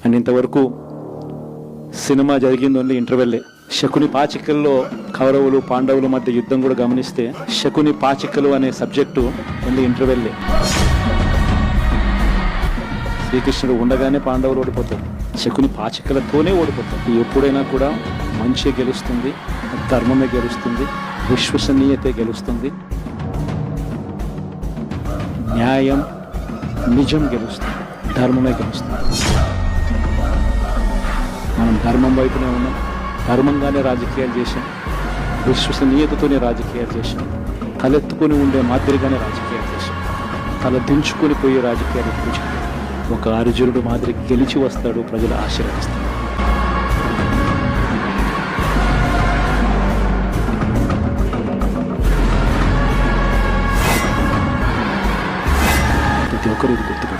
And ఇంతవరకు cinema జరిగింది only ఇంటర్వెల్లే. Shakuni పాచికల్లో కౌరవులు పాండవుల మధ్య యుద్ధం కూడా గమనిస్తే శకుని పాచికలు అనే సబ్జెక్టు ఓన్లీ ఇంటర్వెల్లే. శ్రీకృష్ణుడు ఉండగానే పాండవులు ఓడిపోతారు, శకుని పాచికలతోనే ఓడిపోతారు. ఎప్పుడైనా కూడా మంచి గెలుస్తుంది, ధర్మమే గెలుస్తుంది, విశ్వసనీయతే గెలుస్తుంది, న్యాయం నిజం గెలుస్తుంది, ధర్మమే గెలుస్తుంది. మనం ధర్మం వైపునే ఉన్నాం, ధర్మంగానే రాజకీయాలు చేశాం, విశ్వసనీయతతోనే రాజకీయాలు చేశాం, తలెత్తుకొని ఉండే మాదిరిగానే రాజకీయాలు చేశాం, తల దించుకొని పోయే రాజకీయాలు ఎప్పుడు చేయలేదు. ఒక అర్జునుడు మాదిరి గెలిచి వస్తాడు, ప్రజలు ఆశీర్వదిస్తారు. ప్రతి ఒక్కరు ఇది గుర్తుపెట్టుకోవాలి.